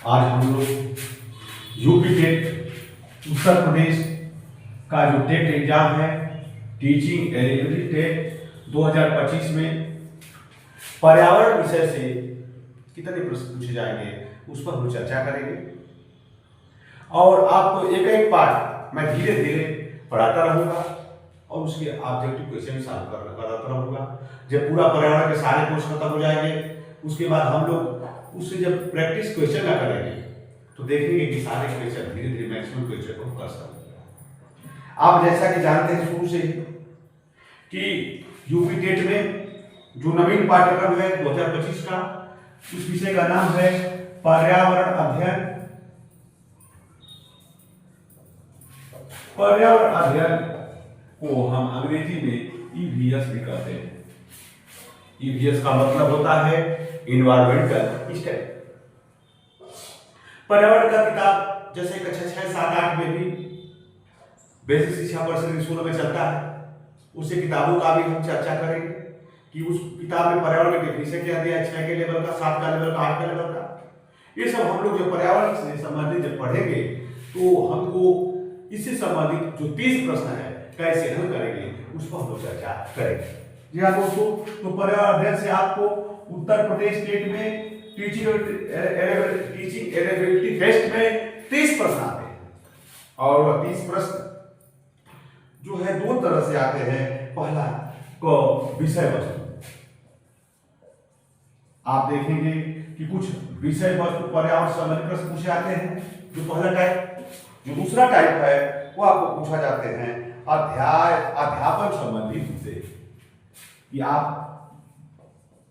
आज हम लोग यूपी टेट उत्तर प्रदेश का जो टेट एग्जाम है टीचिंग एलिजिबिलिटी टेट 2025 में पर्यावरण विषय से कितने प्रश्न पूछे जाएंगे उस पर हम चर्चा करेंगे। और आपको एक एक पार्ट मैं धीरे धीरे पढ़ाता रहूँगा और उसके ऑब्जेक्टिव क्वेश्चन सॉल्व कराता रहूँगा। जब पूरा पर्यावरण के सारे कोर्स खत्म हो जाएंगे उसके बाद हम लोग उससे जब प्रैक्टिस क्वेश्चन ना करेंगे तो देखेंगे कि सारे क्वेश्चन धीरे धीरे मैक्सिमम क्वेश्चन को कर सकते। आप जैसा कि जानते हैं शुरू से ही कि यूपी टेट में जो नवीन पाठ्यक्रम है 2025 का उस विषय का नाम है पर्यावरण अध्ययन। पर्यावरण अध्ययन को हम अंग्रेजी में ईवीएस भी कहते हैं। ईवीएस का मतलब होता है इन्वायरमेंटल स्टडी। पर्यावरण का किताब जैसे कक्षा 6, 7, 8 में भी बेसिक शिक्षा परिषद स्कूलों में चलता है, उसे किताबों का भी हम चर्चा करेंगे कि उस किताब में पर्यावरण के डेफिनेशन क्या दिया है, 6 के लेवल का, 7 का लेवल का, 8 का लेवल का। ये सब हम लोग जो पर्यावरण से संबंधित जब पढ़ेंगे तो हमको इससे संबंधित जो 30 प्रश्न है कैसे हल करेंगे उस पर हम लोग चर्चा करेंगे। जी हाँ दोस्तों, तो पर्यावरण अध्ययन से आपको उत्तर प्रदेश स्टेट में टीचिंग एलिजिबिलिटी टेस्ट में 30 प्रश्न आते हैं और वह 30 प्रश्न जो है दो तरह से आते हैं। पहला को विषय वस्तु, आप देखेंगे कि कुछ विषय वस्तु पर्यावरण संबंधी प्रश्न पूछे जाते हैं जो पहला टाइप। जो दूसरा टाइप है वो आपको पूछा जाते हैं अध्यापन संबंधी विषय कि आप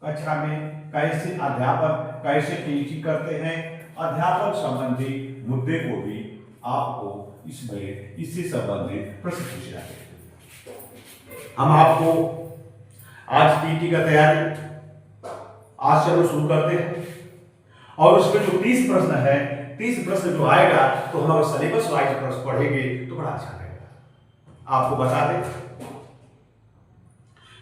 कक्षा में कैसे अध्यापन कैसे टीचिंग करते हैं, अध्यापन संबंधी मुद्दे को भी आपको इसमें इससे संबंधित प्रश्न पूछे जाते हैं। हम आपको आज टीटी का तैयारी आज चलो शुरू करते हैं और उसमें जो 30 प्रश्न है 30 प्रश्न जो आएगा तो हम अगर सिलेबस वाइज प्रश्न पढ़ेंगे तो बड़ा अच्छा रहेगा। आपको बता दें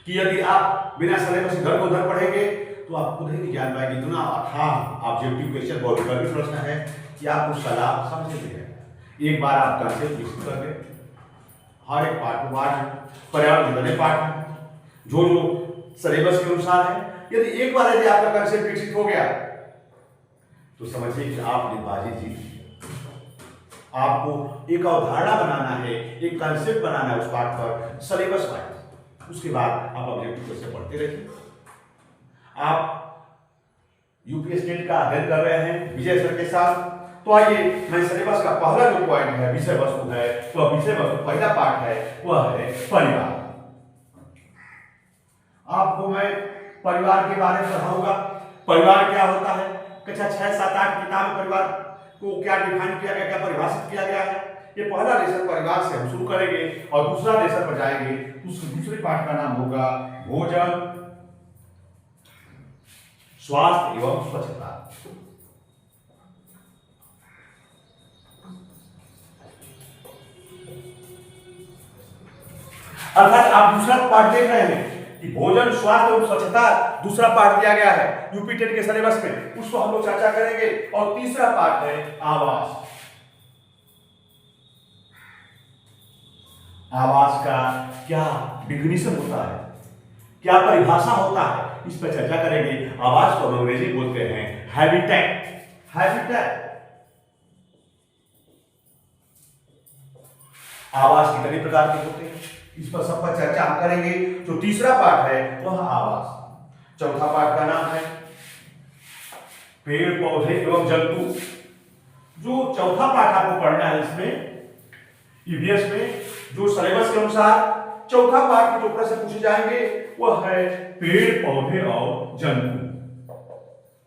कि यदि आप बिना सिलेबस इधर को उधर पढ़ेंगे तो आप खुद ही जान पाएंगे इतना अथाह ऑब्जेक्टिव क्वेश्चन बहुत गंभीर प्रश्न है कि आपको सलाह समझ नहीं आएगा। एक बार आप कंसेप्ट विकसित कर लें, हर एक पाठ पर्यावरण जितने पाठ जो जो सिलेबस के अनुसार है, यदि आपका कंसेप्ट विकसित हो गया तो समझिए कि आपने बाजी जीत ली। आपको एक अवधारणा बनाना है, एक कंसेप्ट बनाना है उस पाठ पर सिलेबस वाइज। उसके बाद आप ऑब्जेक्टिव क्वेश्चन पढ़ते रहिए। आप यूपी स्टेट का अध्ययन कर रहे हैं विजय सर के साथ, तो आइए मैं सिलेबस का पहला जो पॉइंट है विषय वस्तु है, तो विषय वस्तु पहला पार्ट है वह है परिवार। आपको मैं परिवार के बारे में पढ़ाऊंगा। परिवार क्या होता है, कक्षा 6, 7, 8 किताब में परिवार को क्या डिफाइन किया गया, क्या परिभाषित किया गया है। ये पहला लेसन परिवार से हम शुरू करेंगे और दूसरा लेसन पर जाएंगे। दूसरे पाठ का नाम होगा भोजन, स्वास्थ्य एवं स्वच्छता। अर्थात आप दूसरा पाठ देख रहे हैं कि भोजन, स्वास्थ्य एवं स्वच्छता दूसरा पाठ दिया गया है यूपी टेट के सिलेबस में, उसको हम लोग चर्चा करेंगे। और तीसरा पाठ है आवास। आवास का क्या डिफिनीशन होता है, क्या परिभाषा होता है, इस पर चर्चा करेंगे। आवास को अंग्रेजी बोलते हैं हैबिटेट। हैबिटेट आवास कितने प्रकार के होते हैं इस पर सब पर चर्चा हम करेंगे। जो तीसरा पाठ है वह आवास। चौथा पाठ का नाम है पेड़ पौधे एवं जंतु। जो चौथा पाठ आपको पढ़ना है इसमें ईवीएस में जो सिलेबस के अनुसार चौथा पाठ के जो प्रश्न पूछे जाएंगे वह है पेड़ पौधे और जंतु।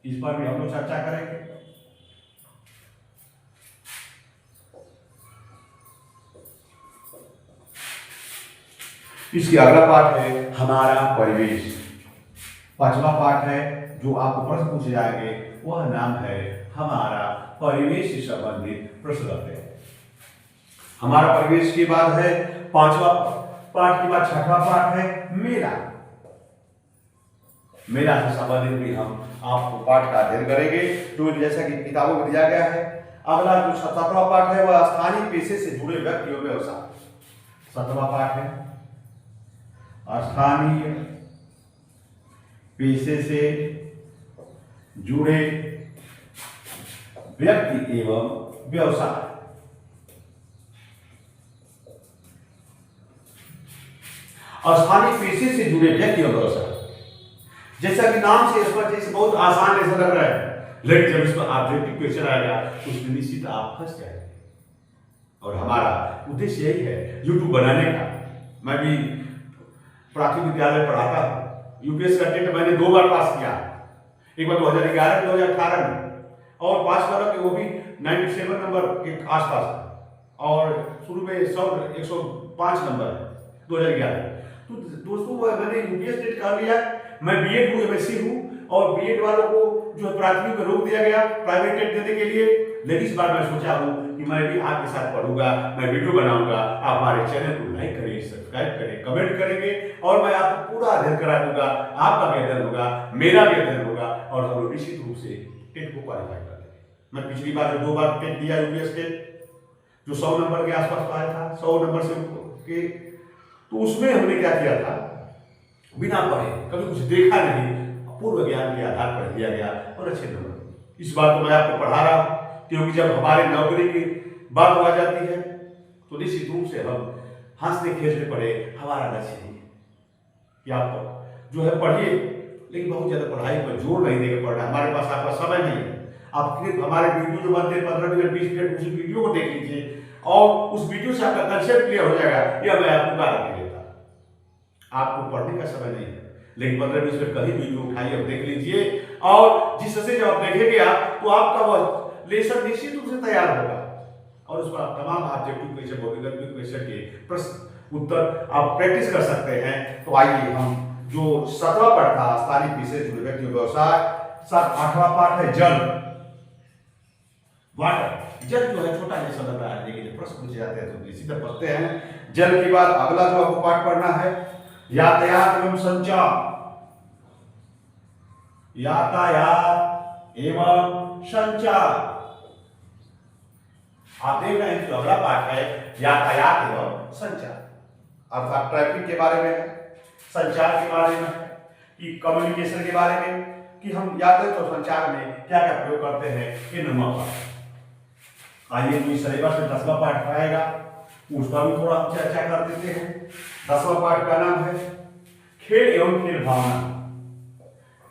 इस पर भी हम लोग चर्चा करेंगे। इसके अगला पाठ है हमारा परिवेश। पांचवा पाठ है जो आपको प्रश्न पूछे जाएंगे वह नाम है हमारा परिवेश से संबंधित प्रश्न रहते हैं। हमारा परिवेश के बाद है पांचवा पाठ के बाद छठवां पाठ है मेरा। मेला से संबंधित भी हम आपको पाठ का अध्ययन करेंगे, जो जैसा कि किताबों में दिया गया है। अगला जो 17वां पाठ है वह स्थानीय पेशे से जुड़े व्यक्तियों व्यवसाय। 17वां पाठ है स्थानीय पेशे से जुड़े व्यक्ति एवं व्यवसाय। स्थानीय पेशे से जुड़े व्यक्ति और व्यवसाय, जैसा कि नाम से स्पष्ट, जैसे बहुत आसान ऐसा लग रहा है, लेकिन जब इसमें ऑब्जेक्टिव क्वेश्चन आएगा तो उसमें निश्चित आप फंस जाएंगे। और हमारा उद्देश्य यही है यूट्यूब बनाने का। मैं भी प्राथमिक विद्यालय पढ़ाता हूँ। यूपीएससी का टेट मैंने 2 बार पास किया, एक बार 2011 2018 में, और पास करा कि वो भी 97 नंबर के आसपास, और शुरू में 105 नंबर 2011। तो दोस्तों मैंने यूपीएससी टेट कर लिया, मैं बीएड हूँ, एमएससी हूँ, और बीएड वालों को जो है प्राथमिक में रोक दिया गया प्राइवेट टेट देने के लिए। लेकिन इस बार मैं सोचा हूँ कि मैं भी आपके साथ पढ़ूंगा, मैं वीडियो बनाऊंगा, आप हमारे चैनल को लाइक करें, सब्सक्राइब करें, कमेंट करेंगे, और मैं आपको पूरा अध्ययन करा दूंगा। आपका भी अध्ययन होगा, मेरा भी अध्ययन होगा, और हम लोग निश्चित रूप से टेट को क्वालिफाई कर लेंगे। मैं पिछली बार जो 2 बार टेट दिया यूपीएस टेट, जो 100 नंबर के आसपास आया था, 100 नंबर से, तो उसमें हमने क्या किया था, बिना पढ़े, कभी कुछ देखा नहीं, पूर्व ज्ञान के आधार पर दिया गया और अच्छे नंबर। इस बार तो मैं आपको पढ़ा रहा हूं, क्योंकि जब हमारे नौकरी की बात आ जाती है तो निश्चित रूप से हम हंसते खेलते पढ़े। हमारा लक्ष्य नहीं है कि आप जो है पढ़िए, लेकिन बहुत ज्यादा पढ़ाई पर जोर नहीं देकर पढ़ना। हमारे पास आपका समय नहीं है। आप फिर हमारे वीडियो जो बनते हैं 15 मिनट 20 मिनट, उस वीडियो को देख लीजिए, और उस वीडियो से आपका कंसेप्ट क्लियर हो जाएगा। यह मैं आपको गारंटी देता हूं। आपको पढ़ने का समय नहीं है, लेकिन 15-20 मिनट कहीं वीडियो उठाइए और देख लीजिए, और जिससे जब आप देखेंगे आप, तो आपका वह लेसन निश्चित रूप से तैयार होगा, और उस पर आप तमाम ऑब्जेक्टिव क्वेश्चन, वोकेबलरी क्वेश्चन के प्रश्न उत्तर आप प्रैक्टिस कर सकते हैं। तो आइए हम जो 7वां पाठ था स्थानीय पेशे से जुड़े व्यक्ति व्यवसाय, 8वां पाठ है जल, वाटर। जल जो है छोटा जैसा लग रहा है, लेकिन जब प्रश्न पूछे जाते हैं तो इसी तरह पढ़ते हैं। जल के बाद अगला जो आपको पाठ पढ़ना है यातायात एवं संचार। यातायात एवं संचार, आप देख रहे हैं कि अगला पाठ है यातायात एवं संचार, अर्थात ट्रैफिक के बारे में है, संचार के बारे में है, कि कम्युनिकेशन के बारे में, कि हम यातायात और संचार में क्या क्या प्रयोग करते हैं। ये 9वां पाठ। आइए तो इस सिलेबस में 10वां पाठ आएगा, उसका भी थोड़ा हम चर्चा कर देते हैं। 10वां पाठ का नाम है खेल एवं खेल भावना।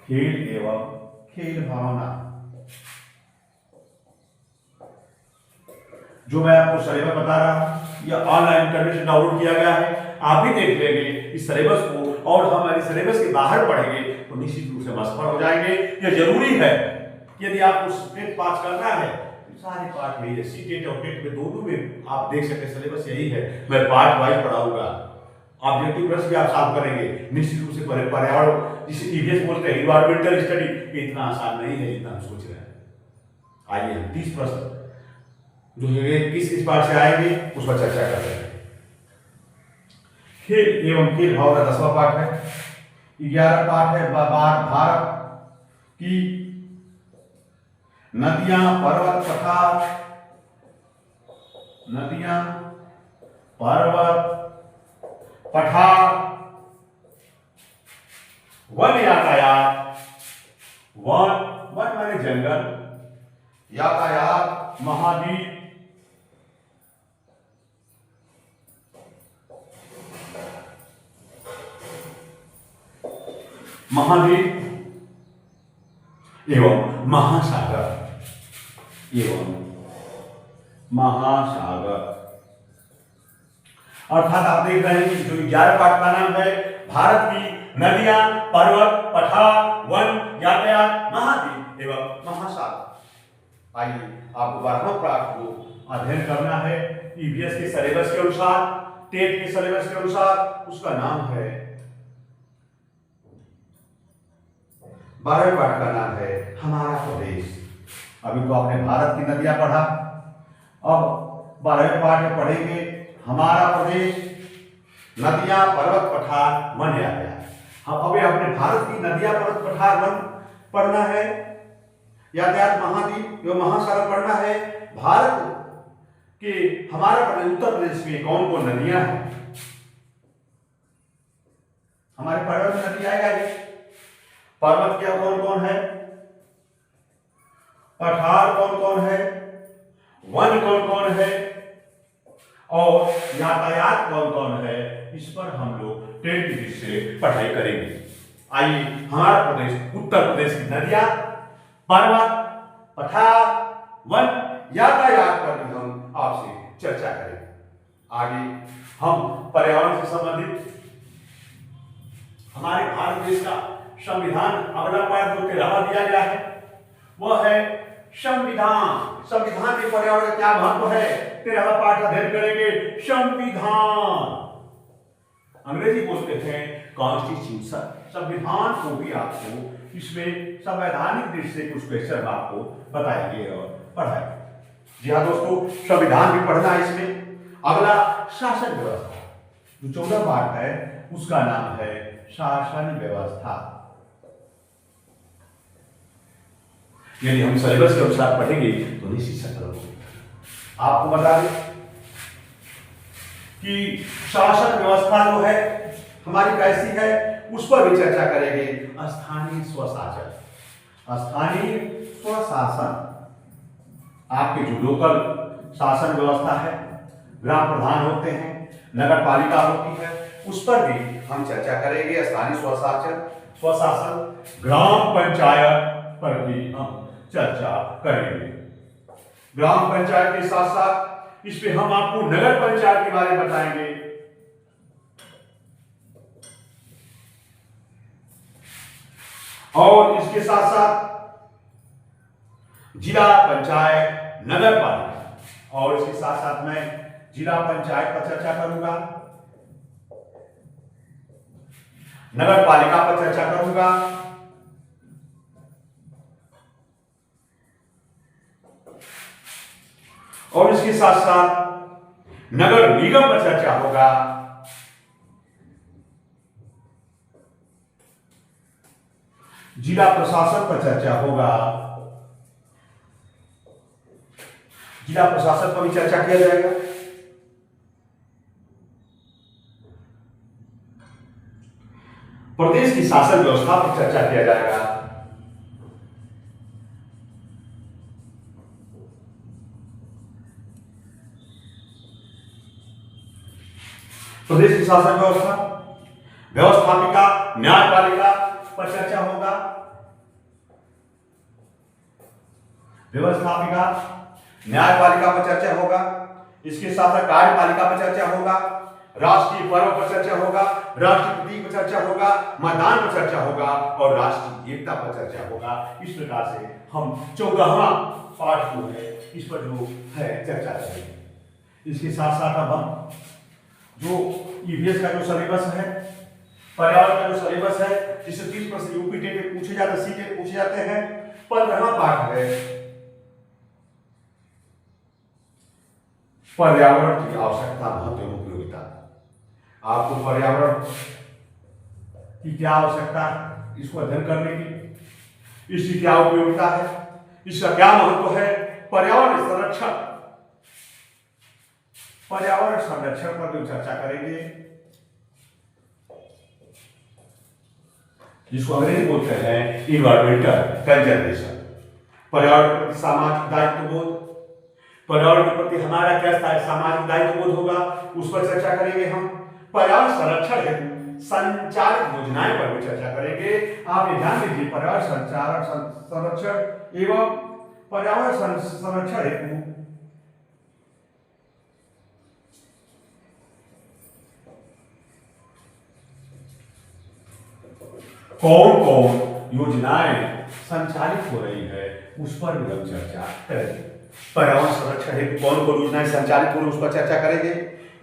खेल एवं खेल भावना, जो मैं आपको सिलेबस बता रहा हूं, यह ऑनलाइन इंटरनेट से डाउनलोड किया गया है। आप भी देख लेंगे इस सिलेबस को, और हमारे सिलेबस के बाहर पढ़ेंगे तो निश्चित रूप से मसफर हो जाएंगे। यह जरूरी है, यदि आप उस टेट पास करना है, सारे पाठ यही है। सीटेट और टेट में दोनों में आप देख सकते हैं सिलेबस यही है। मैं पार्ट वाइज पढ़ाऊंगा, ऑब्जेक्टिव प्रश्न भी आप सॉल्व करेंगे निश्चित रूप से। पर्यावरण जिसे ईवीएस बोलते हैं, इन्वायरमेंटल स्टडी, इतना आसान नहीं है जितना हम सोच रहे हैं। आइए हम 30 प्रश्न जो किस पार्ट से आएंगे उस पर चर्चा करते हैं। खेल एवं खेल भावना 10वां पाठ है। 11 पाठ है भारत की नदियां, पर्वत, पठार। नदियां, पर्वत, पठार, वन यातायात, वन माने जंगल, यातायात, महाद्वीप, महाद्वीप एवं महासागर, एवं महासागर। अर्थात आप देख रहे हैं कि जो 11 पाठ का नाम है भारत की नदियां, पर्वत, पठार, वन, यातायात, महाद्वीप एवं महासागर। आइए आपको 12वां पाठ को अध्ययन करना है ईवीएस के सिलेबस के अनुसार, टेट के सिलेबस के अनुसार। उसका नाम है, 12वें पाठ का नाम है हमारा प्रदेश। अभी तो आपने भारत की नदियां पढ़ा, अब 12वें पाठ में पढ़ेंगे हमारा प्रदेश, नदियां, पर्वत, पठार, वन, यातायात। हमें अपने भारत की नदियां, पर्वत, पठार, वन पढ़ना है, यातायात, महाद्वीप एवं महासागर पढ़ना है। भारत के हमारा उत्तर प्रदेश में कौन कौन नदियां हैं, हमारे पर्वत में नदी आएगा ये। पर्वत क्या कौन कौन है, पठार कौन कौन है, वन कौन कौन है और यातायात कौन कौन है, इस पर हम लोग 10 से पढ़ाई करेंगे। आइए, हमारा प्रदेश उत्तर प्रदेश की नदियां, पर्वत, पठार, वन, यातायात पर भी हम आपसे चर्चा करेंगे। आगे हम पर्यावरण से संबंधित हमारे भारत देश का संविधान, अगला पाठ जो 13वां दिया गया है वह है संविधान। संविधान के पर्यावरण का क्या महत्व है, 13वां पाठ अध्ययन करेंगे। संविधान अंग्रेजी बोलते हैं कॉन्स्टिट्यूशन। संविधान को भी आपको इसमें संवैधानिक दृष्टि से कुछ क्वेश्चन आपको बताएंगे और पढ़ाएंगे। जी हाँ दोस्तों, संविधान भी पढ़ना है इसमें। अगला शासन व्यवस्था, जो 14 पाठ है उसका नाम है शासन व्यवस्था। यदि हम सिलेबस के अनुसार पढ़ेंगे तो नहीं सीख सकते। आपको बता दें कि शासन व्यवस्था जो है हमारी कैसी है उस पर भी चर्चा करेंगे। स्थानीय स्वशासन, स्थानीय स्वशासन आपके जो लोकल शासन व्यवस्था है, ग्राम प्रधान होते हैं, नगर पालिका होती है, उस पर भी हम चर्चा करेंगे। स्थानीय स्वशासन, ग्राम पंचायत पर भी हम चर्चा करेंगे। ग्राम पंचायत के साथ साथ इस पे हम आपको नगर पंचायत के बारे में बताएंगे। और इसके साथ साथ जिला पंचायत, नगर पालिका, और इसके साथ साथ मैं जिला पंचायत पर चर्चा करूंगा, नगर पालिका पर चर्चा करूंगा, और इसके साथ साथ नगर निगम पर चर्चा होगा, जिला प्रशासन पर चर्चा होगा, जिला प्रशासन पर भी चर्चा किया जाएगा। प्रदेश की शासन व्यवस्था पर चर्चा किया जाएगा। प्रदेश की शासन व्यवस्था, व्यवस्थापिका, न्यायपालिका पर चर्चा होगा, व्यवस्थापिका, न्यायपालिका पर चर्चा होगा। इसके साथ साथ कार्यपालिका पर चर्चा होगा, राष्ट्रीय पर्व पर चर्चा होगा, राष्ट्रीय प्रतीक पर चर्चा होगा, मतदान पर चर्चा होगा और राष्ट्रीय एकता पर चर्चा होगा। इस प्रकार से हम 14वां पाठ जो है इस पर जो है चर्चा करेंगे। इसके साथ साथ अब हम जो ईवीएस का जो सिलेबस है, पर्यावरण का जो सिलेबस है, जिससे 30% यूपी टेट में पूछे जाते, सीटे पूछे जाते हैं, 15वां पाठ है पर्यावरण की आवश्यकता, महत्व एवं उपयोगिता। आपको पर्यावरण की क्या आवश्यकता है, इसको अध्ययन करने की, इसकी क्या उपयोगिता है, इसका क्या महत्व है, पर्यावरण संरक्षण, पर्यावरण संरक्षण पर भी चर्चा करेंगे, जिसको अंग्रेजी बोलते हैं इन्वायरमेंटल कंजर्वेशन। पर्यावरण के प्रति सामाजिक दायित्व बोध, पर्यावरण के प्रति हमारा क्या सामाजिक दायित्व बोध होगा, उस पर चर्चा करेंगे हम। पर्यावरण संरक्षण हेतु संचालित योजनाएं पर भी चर्चा करेंगे। आप ये ध्यान दीजिए, पर्यावरण संरक्षण एवं पर्यावरण संरक्षण हेतु कौन कौन योजनाएं संचालित हो रही है उस पर भी हम चर्चा करेंगे। पर्यावरण संरक्षण हेतु कौन कौन योजनाएं संचालित हो रही है उस पर चर्चा करेंगे।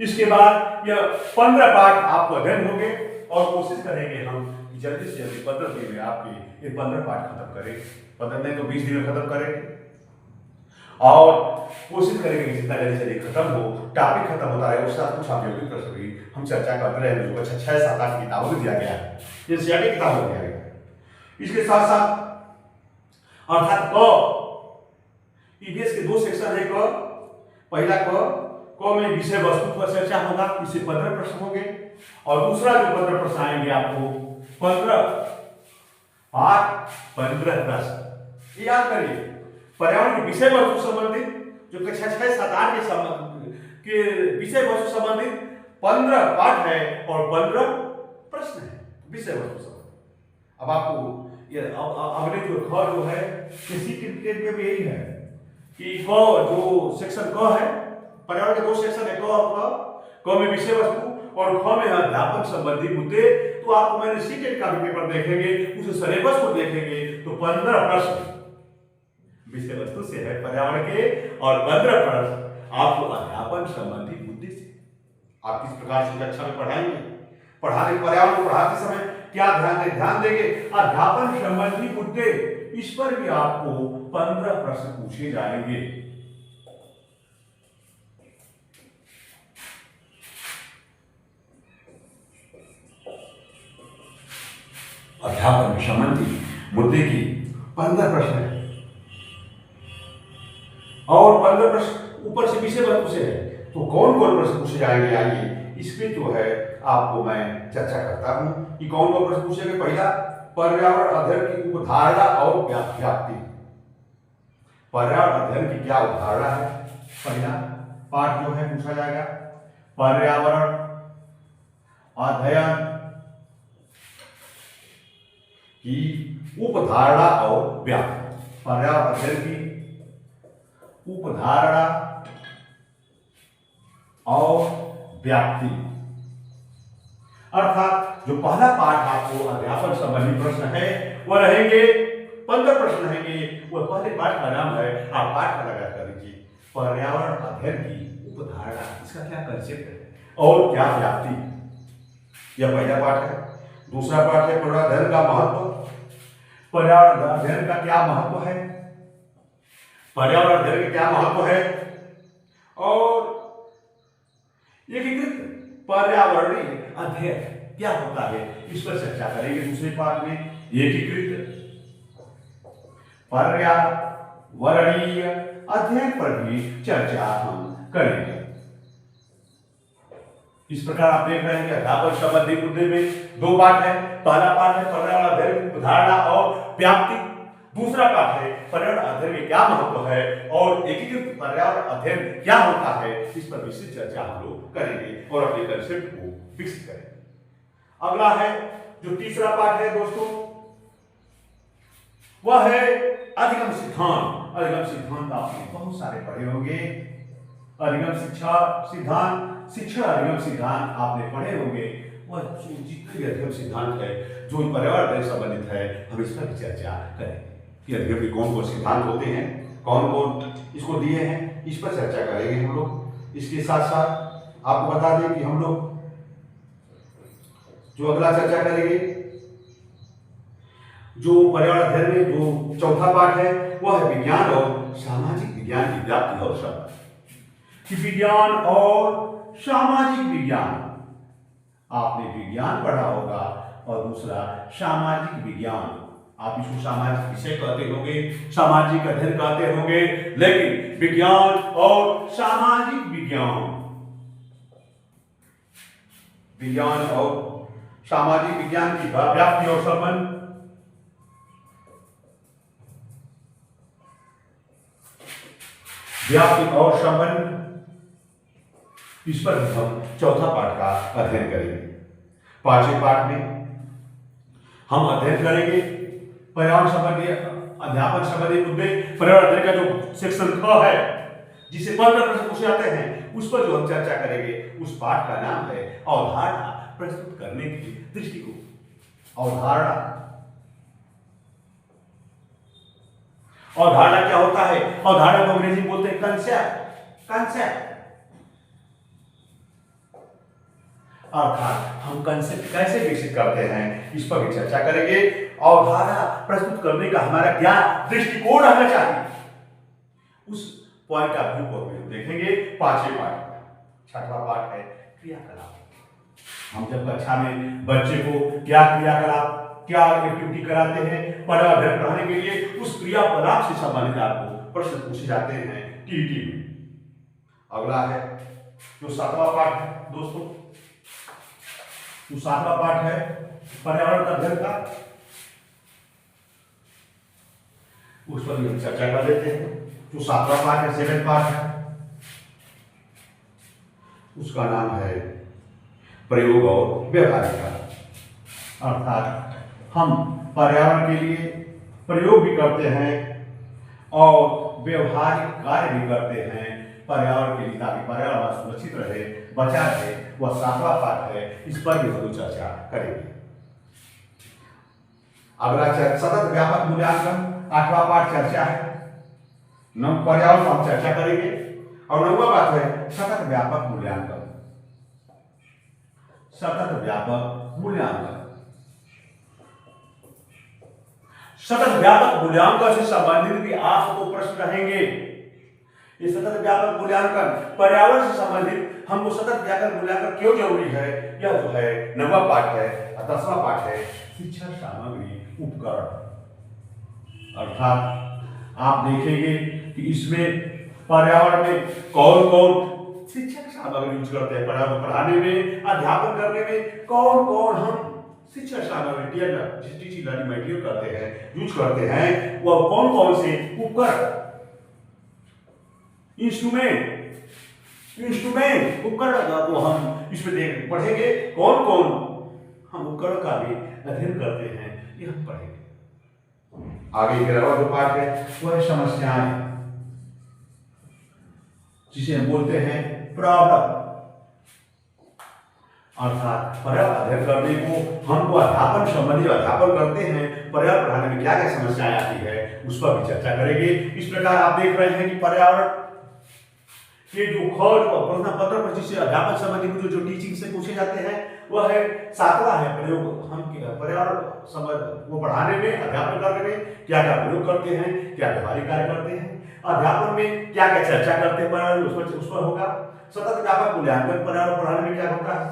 इसके बाद यह 15 पाठ आपको अध्ययन होंगे और कोशिश करेंगे हम जल्दी से जल्दी 15 दिन में आपके ये 15 पाठ खत्म करें। 15 नहीं तो 20 दिन में खत्म करेंगे। और कोशिश करेंगे कि जितना जल्दी जल्दी खत्म हो, टॉपिक खत्म होता है उसके साथ कुछ औद्योगिक प्रश्न भी हम चर्चा करते रहे। जो अच्छा 6-7-8 किताबों में दिया गया है, ये सीआरटी किताबों में दिया गया है। इसके साथ साथ अर्थात क ईवीएस के 2 सेक्शन है। क पहला क में विषय वस्तु पर चर्चा होगा, इससे 15 प्रश्न होंगे। और दूसरा जो 15 प्रश्न आएंगे आपको 15 पाठ 15 प्रश्न, ये याद करिए। पर्यावरण के विषय वस्तु संबंधित जो कक्षा 6-7-8 के संबंध के विषय वस्तु संबंधित 15 पाठ है और 15 प्रश्न है विषय वस्तु संबंधित। अब आपको ये अगले जो ख जो है किसी क्रिकेट में भी यही है कि क जो सेक्शन क है, पर्यावरण के 2 सेक्शन है, क और क में विषय वस्तु और ख में अध्यापन संबंधी मुद्दे। तो आपको मैंने सीटेट का भी पेपर देखेंगे, उस सिलेबस को देखेंगे तो 15 प्रश्न विषय वस्तु से है पर्यावरण के और 15 प्रश्न आपको अध्यापन संबंधी मुद्दे से। आप किस प्रकार से कक्षा में पढ़ाएंगे, पढ़ाने पर्यावरण को पढ़ाते समय क्या ध्यान देंगे, अध्यापन संबंधी मुद्दे, इस पर भी आपको 15 प्रश्न पूछे जाएंगे। अध्यापन संबंधी मुद्दे की 15 प्रश्न है और 15 प्रश्न ऊपर से विषय वस्तु से है। तो कौन कौन प्रश्न पूछे जाएंगे, आइए इसमें जो है आपको मैं चर्चा करता हूं कि कौन कौन प्रश्न पूछेंगे। पहला, पर्यावरण अध्ययन की उपधारणा और व्याप्ति। पर्यावरण अध्ययन की क्या उपधारणा है, पहला पाठ जो है पूछा जाएगा। पर्यावरण अध्ययन की उपधारणा और व्याप्ति। पर्यावरण अध्ययन की उपधारणा और व्याप्ति, अर्थात जो पहला पाठ आपको अध्यापन संबंधी प्रश्न है वह रहेंगे 15 प्रश्न रहेंगे। वह पहले पाठ का नाम है, आप पाठ का लगा कर दीजिए, पर्यावरण अध्ययन की उपधारणा, इसका क्या कंसेप्ट है और क्या व्याप्ति। यह पहला पाठ है। दूसरा पाठ है पर्यावरण अध्ययन का महत्व। पर्यावरण अध्ययन का क्या महत्व है, पर्यावरण अध्ययन का क्या महत्व है और एकीकृत पर्यावरणीय अध्ययन क्या होता है, इस पर चर्चा करेंगे। दूसरे पाठ में एकीकृत पर्यावरणीय अध्ययन पर भी चर्चा हम करेंगे। इस प्रकार आप देख रहे हैं कि अध्यापन संबंधी मुद्दे में 2 पाठ है। पहला पाठ है पर्यावरण अध्ययन की उपधारणा और व्याप्ति। दूसरा पाठ है पर्यावरण अध्ययन में क्या महत्व है और एकीकृत पर्यावरण अध्ययन क्या होता है, इस पर विस्तृत चर्चा हम लोग करेंगे और अपने कंसेप्ट को विकसित करेंगे। अगला है जो तीसरा पाठ है दोस्तों, वह है अधिगम सिद्धांत। अधिगम सिद्धांत आपने बहुत सारे पढ़े होंगे। अधिगम शिक्षण अधिगम सिद्धांत आपने पढ़े होंगे। वह जितने भी अधिगम सिद्धांत है जो पर्यावरण से संबंधित है, हम इस पर चर्चा करेंगे कि अधिगम के कौन कौन सिद्धांत होते हैं, कौन कौन इसको दिए हैं, इस पर चर्चा करेंगे हम लोग। इसके साथ साथ आपको बता दें कि हम लोग जो अगला चर्चा करेंगे, जो पर्यावरण अध्ययन में जो चौथा पाठ है वह है विज्ञान और सामाजिक विज्ञान की व्याप्ति और संबंध। कि विज्ञान और सामाजिक विज्ञान, आपने विज्ञान पढ़ा होगा और दूसरा सामाजिक विज्ञान। आप इसको सामाजिक विषय कहते होंगे, सामाजिक अध्ययन कहते होंगे, लेकिन विज्ञान और सामाजिक विज्ञान, विज्ञान और सामाजिक विज्ञान की व्याप्ति और संबंध। व्याप्ति और संबंध, इस पर हम चौथा पाठ का अध्ययन करेंगे। पांचवें पाठ में हम अध्ययन करेंगे पर्यावरण संबंधी अध्यापन संबंधी मुद्दे। पर्यावरण अध्ययन का जो सेक्शन ख है जिसे 15 प्रश्न पूछे जाते हैं, उस पर जो हम चर्चा करेंगे, उस पाठ का नाम है अवधारणा प्रस्तुत करने की दृष्टिकोण। अवधारणा, अवधारणा क्या होता है? अवधारणा को अंग्रेजी में बोलते हैं कंसेप्ट। कंसेप्ट अर्थात हम कंसेप्ट कैसे विकसित करते हैं, इस पर भी चर्चा करेंगे। अवधारणा प्रस्तुत करने का हमारा क्या दृष्टिकोण रहना चाहिए, उस पॉइंट ऑफ व्यू को देखेंगे। पांचवें पाठ में छठवां पाठ है क्रियाकलाप। हम जब कक्षा में बच्चे को क्या क्रियाकलाप, क्या एक्टिविटी कराते हैं पर्यावरण पढ़ाने के लिए, उस क्रियाकलाप से संबंधित आपको प्रश्न पूछे जाते हैं टीटी में। अगला है जो सातवां पाठ है दोस्तों, जो सातवां पाठ है पर्यावरण अध्ययन का, उस पर भी चर्चा कर लेते हैं। जो सातवां पाठ है, सेवेंथ पाठ है, उसका नाम है प्रयोग और व्यवहारिकता। अर्थात हम पर्यावरण के लिए प्रयोग भी करते हैं और व्यवहारिक कार्य भी करते हैं पर्यावरण के लिए, ताकि पर्यावरण सुरक्षित रहे, बचा रहे। वह सातवां पाठ है, इस पर भी हम चर्चा करेंगे। अगला सतत व्यापक मूल्यांकन, आठवां पाठ चर्चा है। पर्यावरण हम चर्चा करेंगे और नौवां पाठ है सतत व्यापक मूल्यांकन। सतत व्यापक मूल्यांकन, सतत व्यापक मूल्यांकन से संबंधित भी आपको प्रश्न रहेंगे। ये सतत व्यापक मूल्यांकन पर्यावरण से संबंधित हमको सतत व्यापक मूल्यांकन क्यों जरूरी है, यह जो है नौवां पाठ है। 10वां पाठ है शिक्षण सामग्री उपकरण। अर्थात आप देखेंगे कि इसमें पर्यावरण में कौन कौन शिक्षक सामग्री यूज करते हैं। पर्यावरण पढ़ाने में, अध्यापन करने में कौन कौन हम शिक्षण सामग्री लर्निंग मटेरियल करते हैं, यूज करते हैं, वह कौन कौन से उपकरण, इंस्ट्रूमेंट उपकरण को हम इसमें पढ़ेंगे। कौन कौन हम उपकरण का भी अध्ययन करते हैं, ये हम पढ़ेंगे। आगे के जो पाठ है वह है समस्याएं, जिसे हम बोलते हैं प्रॉब्लम। अर्थात पर्यावरण अध्ययन करने को हमको अध्यापन संबंधी अध्यापन करते हैं, पर्यावरण पढ़ाने में क्या क्या समस्याएं आती है उस पर भी चर्चा करेंगे। इस प्रकार आप देख रहे हैं कि पर्यावरण के जो खर्च और प्रश्न पत्र पर जिससे अध्यापन संबंधी जो टीचिंग से पूछे जाते हैं वह है सातवां है प्रयोग। हम पर्यावरण संबंध वो पढ़ाने में, अध्यापन करने में क्या क्या प्रयोग करते हैं, क्या व्यवहारिक कार्य करते हैं, अध्यापन में क्या क्या चर्चा करते हैं पर्यावरण, उस पर होगा। सतत व्यापक मूल्यांकन पर्यावरण पढ़ाने में क्या होता है,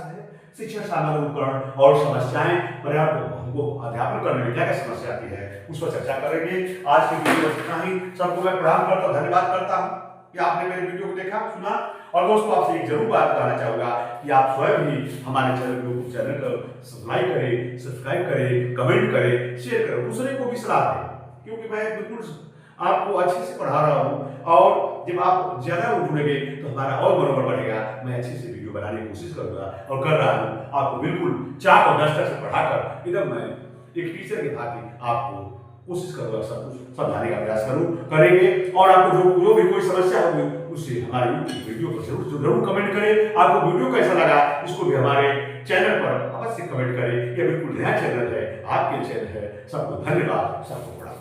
शिक्षण सामग्री उपकरण और समस्याएं, पर्यावरण हमको अध्यापन करने में क्या क्या समस्या आती है उस पर चर्चा करेंगे। आज की वीडियो इतना ही। सबको मैं प्रणाम करता हूँ, धन्यवाद करता हूँ कि आपने मेरे वीडियो को देखा, सुना। और दोस्तों आपसे एक जरूर बात कहना चाहूंगा कि आप स्वयं भी हमारे चैनल को सब्सक्राइब करें, कमेंट करें, शेयर करें, दूसरे को भी सलाह दें, क्योंकि मैं बिल्कुल आपको अच्छे से पढ़ा रहा हूँ और जब आप ज्यादा जुड़ेंगे तो हमारा और मनोबल बढ़ेगा। मैं अच्छे से वीडियो बनाने की कोशिश करूंगा और कर रहा हूँ। आपको बिल्कुल चाक और डस्टर से पढ़ाकर एकदम मैं एक टीचर की भांति आपको कोशिश करूंगा, सब कुछ समझाने का प्रयास करेंगे। और आपको जो भी कोई समस्या होगी उससे हमारे वीडियो को जरूर कमेंट करें। आपको वीडियो कैसा लगा इसको भी हमारे चैनल पर अवश्य कमेंट करें। यह बिल्कुल नया चैनल है, आपके चैनल है। सबको धन्यवाद, सबको प्रणाम।